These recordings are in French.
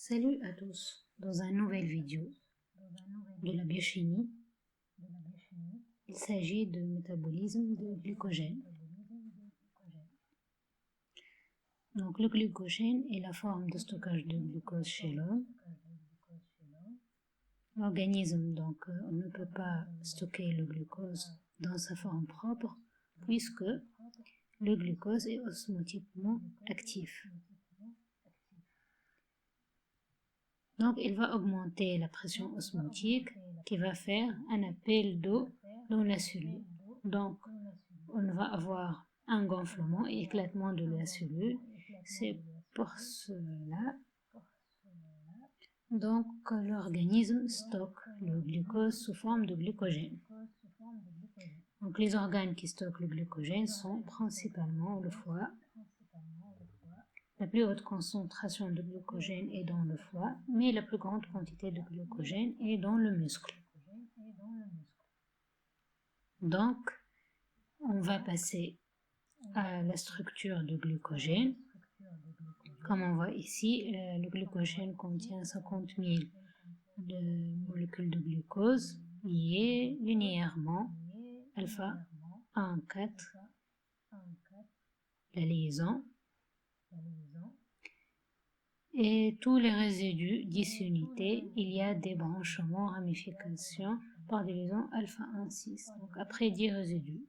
Salut à tous, dans une nouvelle vidéo de la biochimie, il s'agit de métabolisme de glucogène. Donc le glucogène est la forme de stockage de glucose chez l'homme. L'organisme, on ne peut pas stocker le glucose dans sa forme propre puisque le glucose est osmotiquement actif. Donc, il va augmenter la pression osmotique qui va faire un appel d'eau dans la cellule. Donc, on va avoir un gonflement et éclatement de la cellule. C'est pour cela donc l'organisme stocke le glucose sous forme de glycogène. Donc, les organes qui stockent le glycogène sont principalement le foie. La plus haute concentration de glucogène est dans le foie, mais la plus grande quantité de glucogène est dans le muscle. Donc, on va passer à la structure du glycogène. Comme on voit ici, le glycogène contient 50 000 de molécules de glucose liées linéairement alpha 1, 4, la liaison, et tous les résidus disunités, il y a des branchements, ramifications par des liaisons alpha 1, 6. Donc après 10 résidus,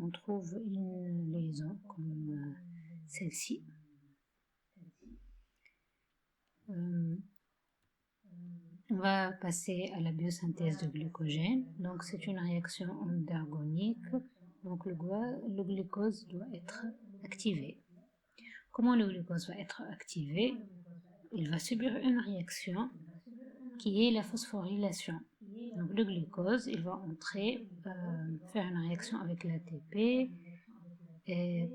on trouve une liaison comme celle-ci. On va passer à la biosynthèse de glucogène. Donc c'est une réaction endergonique. Donc le glucose doit être activé. Comment le glucose va être activé? Il va subir une réaction qui est la phosphorylation. Donc le glucose, il va entrer, faire une réaction avec l'ATP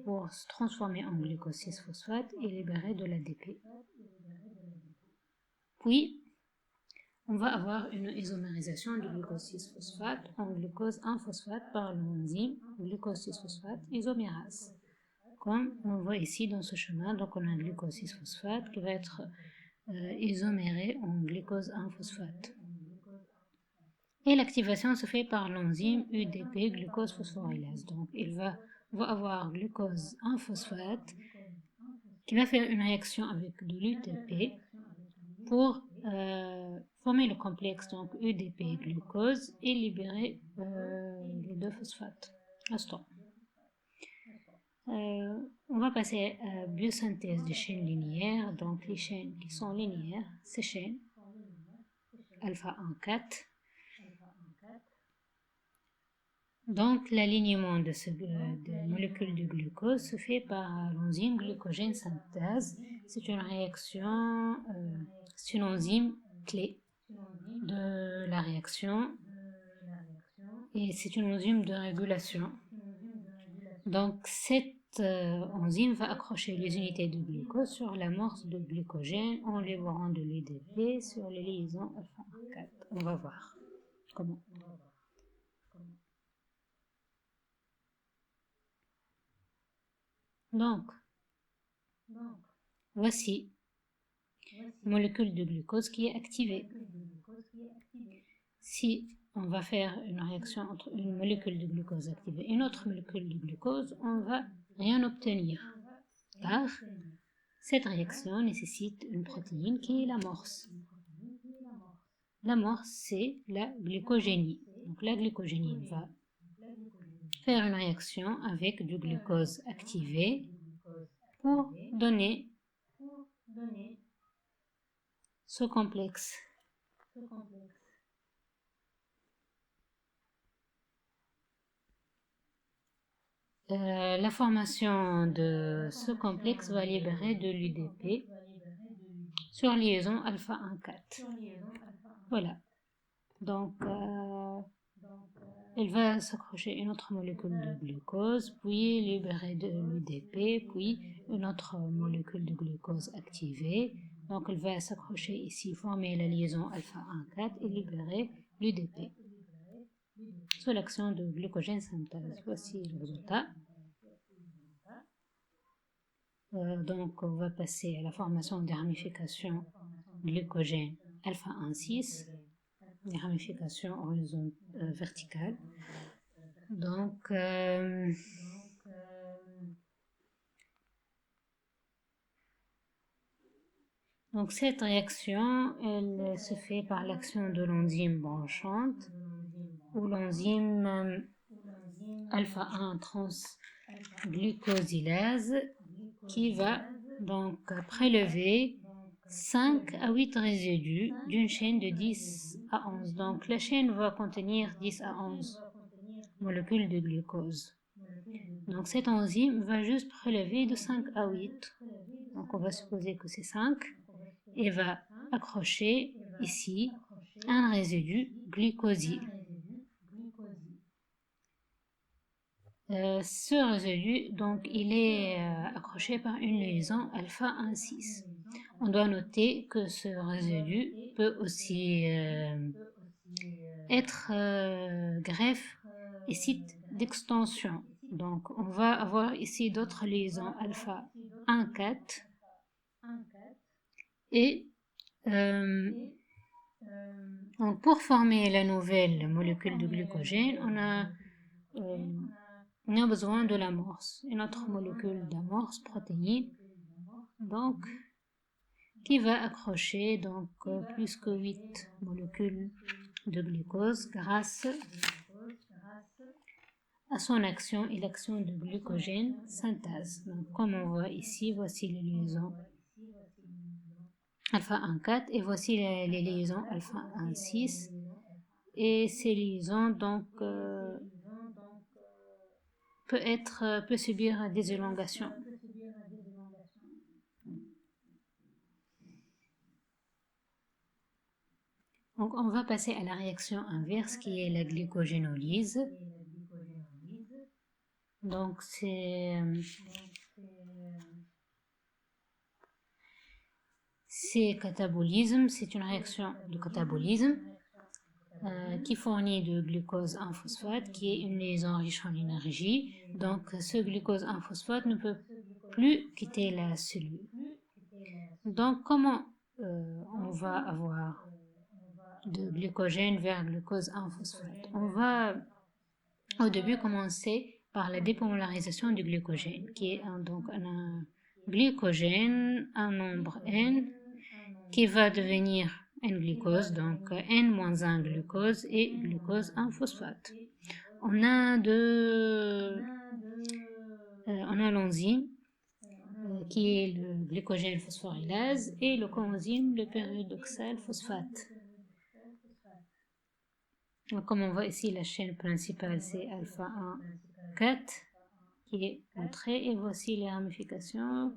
pour se transformer en glucose 6-phosphate et libérer de l'ADP. Puis, on va avoir une isomérisation du glucose 6-phosphate en glucose 1-phosphate par l'enzyme glucose 6-phosphate isomérase. Comme on voit ici dans ce schéma, donc on a un glucose 6-phosphate qui va être isoméré en glucose 1-phosphate. Et l'activation se fait par l'enzyme UDP glucose phosphorylase. Donc il va avoir glucose 1-phosphate qui va faire une réaction avec de l'UTP pour former le complexe donc UDP glucose et libérer les deux phosphates. On va passer à biosynthèse des chaînes linéaires. Donc les chaînes qui sont linéaires, ces chaînes alpha 1, 4. Donc l'alignement de molécules de glucose se fait par l'enzyme glucogène synthèse. C'est une réaction, c'est une enzyme clé de la réaction et c'est une enzyme de régulation. Donc cette enzyme va accrocher les unités de glucose sur l'amorce de glycogène en libérant de l'UDP sur les liaisons alpha 1, 4. On va voir comment. Donc, voici une molécule de glucose qui est activée. Si on va faire une réaction entre une molécule de glucose activée et une autre molécule de glucose, on ne va rien obtenir, car cette réaction nécessite une protéine qui est l'amorce. L'amorce, c'est la glycogénie. Donc la glycogénie va faire une réaction avec du glucose activé pour donner ce complexe. La formation de ce complexe va libérer de l'UDP sur liaison alpha 1, 4. Voilà. Donc, elle va s'accrocher une autre molécule de glucose, puis libérer de l'UDP, puis une autre molécule de glucose activée. Donc, elle va s'accrocher ici, former la liaison alpha 1, 4 et libérer l'UDP sous l'action de glucogène synthèse. Voici le résultat. Donc, on va passer à la formation des ramifications glycogène alpha-1,6, des ramifications verticales. Donc, cette réaction, elle se fait par l'action de l'enzyme branchante ou l'enzyme alpha-1 transglucosylase qui va donc prélever 5 à 8 résidus d'une chaîne de 10 à 11. Donc la chaîne va contenir 10 à 11 molécules de glucose. Donc cette enzyme va juste prélever de 5 à 8. Donc on va supposer que c'est 5 et va accrocher ici un résidu glucosyle. Ce résidu, donc, il est accroché par une liaison alpha-1,6. On doit noter que ce résidu peut aussi être greffe et site d'extension. Donc, on va avoir ici d'autres liaisons alpha-1,4 et donc pour former la nouvelle molécule de glycogène, on a besoin de l'amorce, une autre molécule d'amorce, protéine, donc qui va accrocher donc plus que 8 molécules de glucose grâce à son action et l'action de glucogène synthase. Donc, comme on voit ici, voici les liaisons alpha-1,4 et voici les liaisons alpha-1,6 et ces liaisons donc peut subir des élongations. Donc on va passer à la réaction inverse qui est la glycogénolyse. Donc c'est catabolisme, c'est une réaction de catabolisme qui fournit de glucose 1-phosphate qui est une liaison riche en énergie. Donc ce glucose 1-phosphate ne peut plus quitter la cellule. Donc comment on va avoir de glycogène vers glucose 1-phosphate? On va au début commencer par la dépolarisation du glycogène qui est donc un glycogène, un nombre N qui va devenir N-glucose, donc N-1 glucose et glucose 1-phosphate. On a l'enzyme qui est le glycogène phosphorylase et le coenzyme le pyridoxal phosphate. Donc, comme on voit ici, la chaîne principale c'est alpha-1,4 qui est entrée et voici les ramifications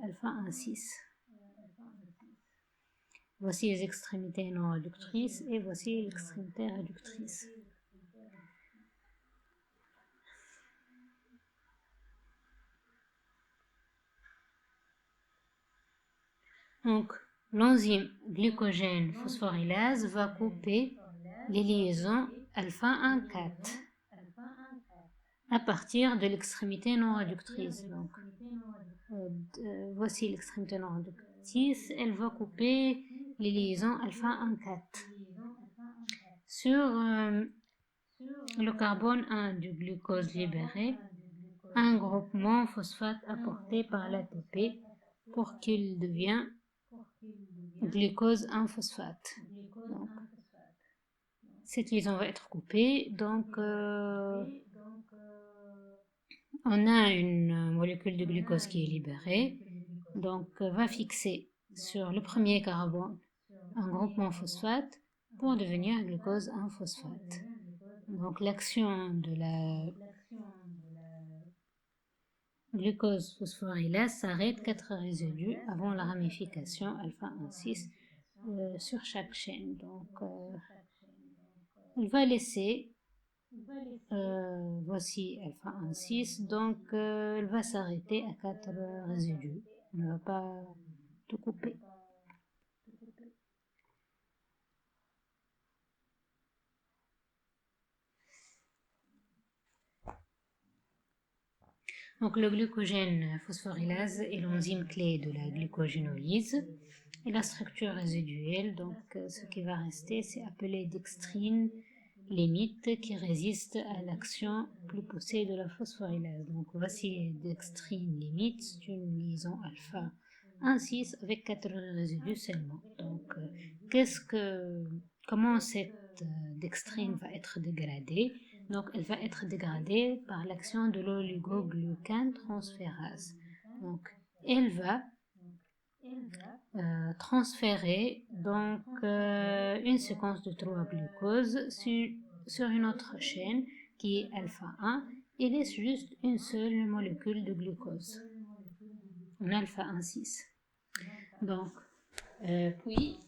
alpha-1,6. Voici les extrémités non réductrices et voici l'extrémité réductrice. Donc, l'enzyme glycogène phosphorylase va couper les liaisons alpha-1,4 à partir de l'extrémité non réductrice. Donc, voici l'extrémité non réductrice, elle va couper les liaisons alpha-1,4. Sur le carbone 1 du glucose libéré, un groupement phosphate apporté par l'ATP pour qu'il devienne glucose 1-phosphate. Donc, cette liaison va être coupée. Donc, on a une molécule de glucose qui est libérée. Donc, va fixer sur le premier carbone un groupement phosphate pour devenir glucose 1-phosphate. Donc, l'action de la glucose phosphorylase s'arrête 4 résidus avant la ramification alpha-1,6 sur chaque chaîne. Donc, elle va laisser, voici alpha-1,6, donc elle va s'arrêter à 4 résidus. Elle ne va pas tout couper. Donc le glucogène phosphorylase est l'enzyme clé de la glucogénolyse. Et la structure résiduelle, donc ce qui va rester, c'est appelé dextrine limite qui résiste à l'action plus poussée de la phosphorylase. Donc voici dextrine limite, c'est une liaison alpha 1,6 avec 4 résidus seulement. Donc comment cette dextrine va être dégradée? Donc elle va être dégradée par l'action de l'oligoglucane transférase. Donc elle va transférer donc une séquence de 3 glucoses sur une autre chaîne qui est alpha 1 et laisse juste une seule molécule de glucose, en alpha 1,6. Donc, puis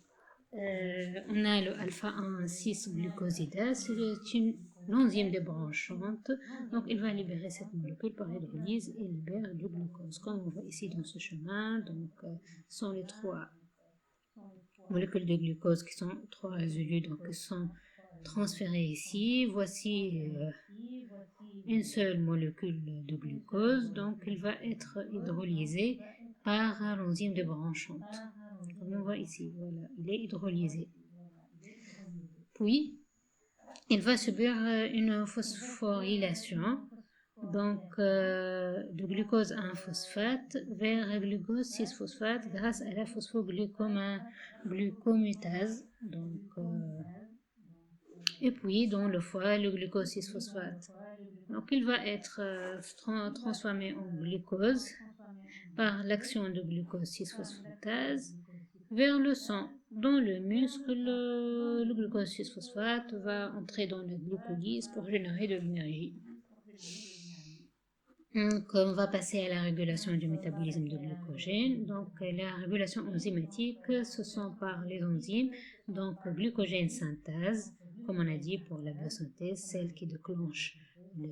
on a le alpha 1,6 glucosidase, c'est une l'enzyme débranchante, donc il va libérer cette molécule par hydrolyse et libère du glucose. Comme on voit ici dans ce chemin, donc sont les 3 molécules de glucose qui sont 3 résidus, donc ils sont transférés ici. Voici une seule molécule de glucose, donc il va être hydrolysé par l'enzyme débranchante. Comme on voit ici, voilà, il est hydrolysé. Puis, il va subir une phosphorylation, donc de glucose 1-phosphate vers glucose 6-phosphate grâce à la phosphoglucomutase. Donc, et puis, dans le foie, le glucose 6-phosphate. Donc, il va être transformé en glucose par l'action de glucose 6-phosphatase vers le sang. Dans le muscle, le glucose 6-phosphate va entrer dans la glucolyse pour générer de l'énergie. Donc, on va passer à la régulation du métabolisme de glucogène. Donc, la régulation enzymatique, ce sont par les enzymes, donc glucogène synthase, comme on a dit pour la biosynthèse, celle qui déclenche la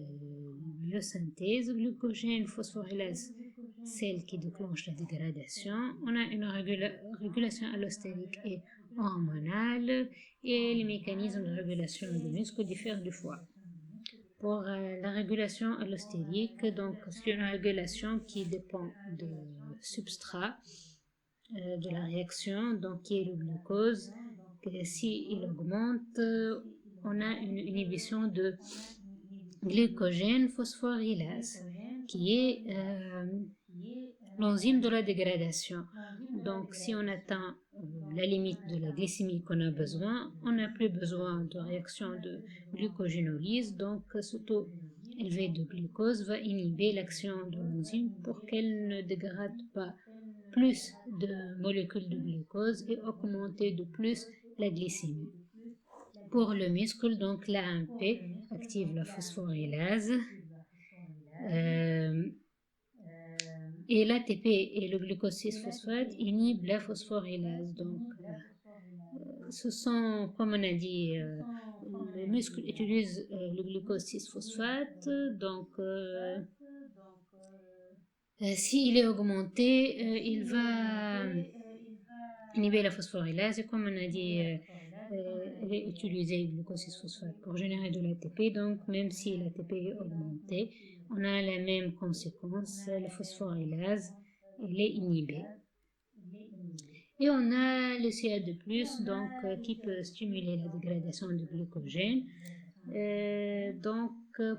biosynthèse, glucogène phosphorylase, celle qui déclenche la dégradation. On a une régulation allostérique et hormonale et les mécanismes de régulation du muscle diffèrent du foie. Pour la régulation allostérique, donc c'est une régulation qui dépend du substrat de la réaction, donc qui est le glucose. Si il augmente, on a une inhibition de glycogène phosphorylase, qui est l'enzyme de la dégradation. Donc, si on atteint la limite de la glycémie qu'on a besoin, on n'a plus besoin de réaction de glucogénolyse. Donc, ce taux élevé de glucose va inhiber l'action de l'enzyme pour qu'elle ne dégrade pas plus de molécules de glucose et augmenter de plus la glycémie. Pour le muscle, donc l'AMP active la phosphorylase. Et l'ATP et le glucose 6-phosphate inhibent la phosphorylase. Donc, ce sont, comme on a dit, le muscle utilise le glucose 6-phosphate. Donc, s'il est augmenté, il va inhiber la phosphorylase. Et comme on a dit, elle est utilisée, le glucose 6-phosphate, pour générer de l'ATP. Donc, même si l'ATP est augmenté, on a la même conséquence, la phosphorylase, elle est inhibée. Et on a le CA2+, donc, qui peut stimuler la dégradation du glucogène.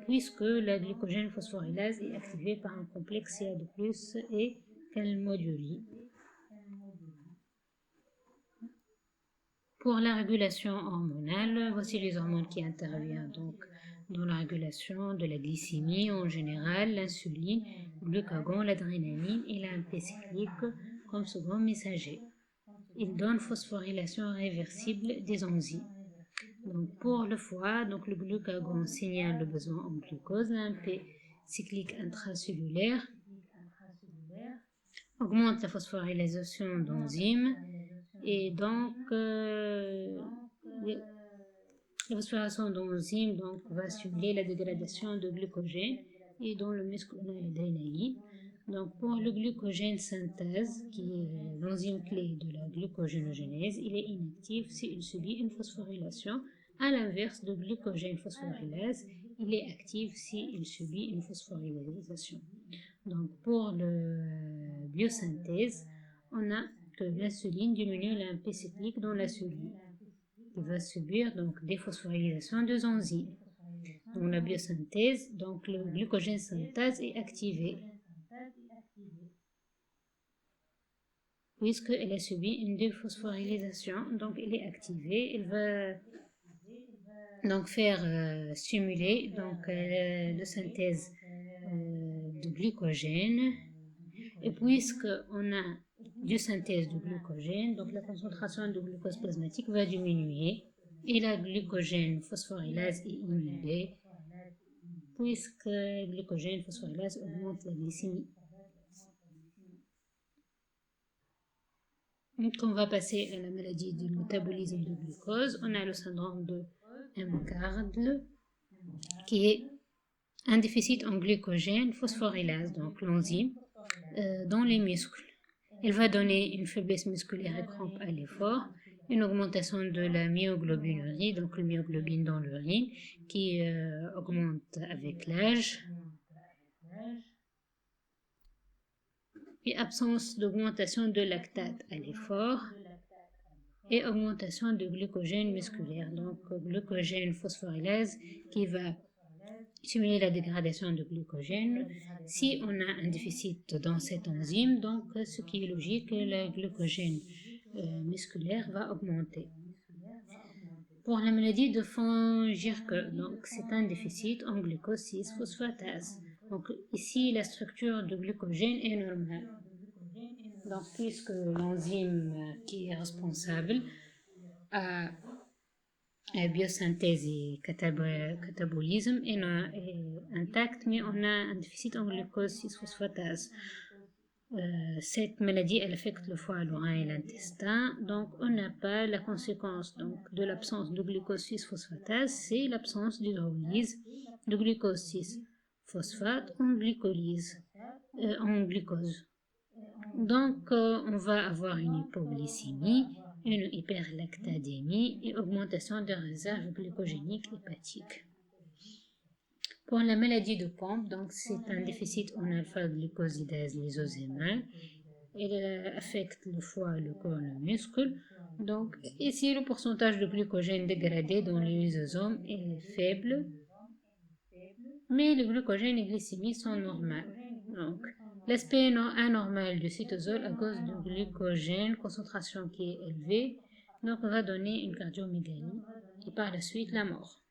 Puisque la glucogène phosphorylase est activée par un complexe CA2+, et qu'elle module. Pour la régulation hormonale, voici les hormones qui interviennent donc dans la régulation de la glycémie en général, l'insuline, le glucagon, l'adrénaline et l'AMP cyclique comme second messager. Ils donnent phosphorylation réversible des enzymes. Donc pour le foie, donc le glucagon signale le besoin en glucose, l'AMP cyclique intracellulaire augmente la phosphorylation d'enzymes et donc la phosphorylation d'enzymes va stimuler la dégradation de glucogène et dans le muscle on a l'adrénaline. Donc pour le glucogène synthase, qui est l'enzyme clé de la glucogénogenèse, il est inactif s'il subit une phosphorylation. À l'inverse de glucogène phosphorylase, il est actif s'il subit une phosphorylation. Donc pour le biosynthèse, on a que l'insuline diminue l'AMP cyclique dans la cellule, qui va subir donc déphosphorylation des enzymes. Dans la biosynthèse, donc le glucogène synthase est activé. Puisqu'elle a subi une déphosphorylation, donc elle est activée, elle va donc faire stimuler donc, la synthèse de glycogène. Et puisqu'on a du synthèse de glycogène, donc la concentration de glucose plasmatique va diminuer et la glycogène phosphorylase est inhibée, puisque le glycogène phosphorylase augmente la glycémie. Donc, on va passer à la maladie du métabolisme de glucose. On a le syndrome de McArdle, qui est un déficit en glycogène phosphorylase, donc l'enzyme, dans les muscles. Elle va donner une faiblesse musculaire et crampe à l'effort, une augmentation de la myoglobinurie, donc le myoglobine dans l'urine, qui augmente avec l'âge, et absence d'augmentation de lactate à l'effort, et augmentation de glycogène musculaire, donc glycogène phosphorylase qui va stimuler la dégradation de glycogène. Si on a un déficit dans cette enzyme, donc ce qui est logique, le glycogène musculaire va augmenter. Pour la maladie de von Gierke, donc c'est un déficit en glucose 6-phosphatase. Donc ici la structure de glycogène est normale. Donc puisque l'enzyme qui est responsable à biosynthèse et catabolisme est intact, mais on a un déficit en glucose 6-phosphatase. Cette maladie, elle affecte le foie, l'orein et l'intestin, donc on n'a pas la conséquence donc, de l'absence de glucose 6-phosphatase, c'est l'absence d'hydrolyse de glucose 6-phosphate en glycose. Donc, on va avoir une hypoglycémie, une hyperlactadémie et augmentation des réserves glycogéniques hépatiques. Pour la maladie de Pompe, donc c'est un déficit en alpha-glucosidase lysosémale. Elle affecte le foie, le corps, le muscle. Donc, ici, le pourcentage de glycogène dégradé dans les lysosomes est faible, mais le glucogène et glycémie sont normales. Donc, l'aspect anormal du cytosol à cause du glycogène, concentration qui est élevée, donc va donner une cardiomégalie et par la suite la mort.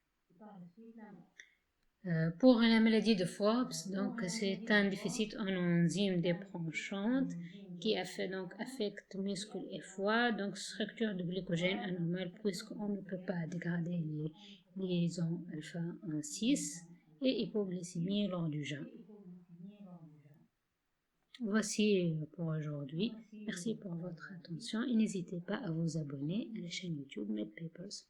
Pour la maladie de Forbes, donc c'est un déficit en enzyme débranchante qui affecte muscles et foie, donc structure de glycogène anormale puisqu'on ne peut pas dégrader les liaisons alpha-1,6 et hypoglycémie lors du jeûne. Voici pour aujourd'hui. Merci pour votre attention et n'hésitez pas à vous abonner à la chaîne YouTube MedPapers.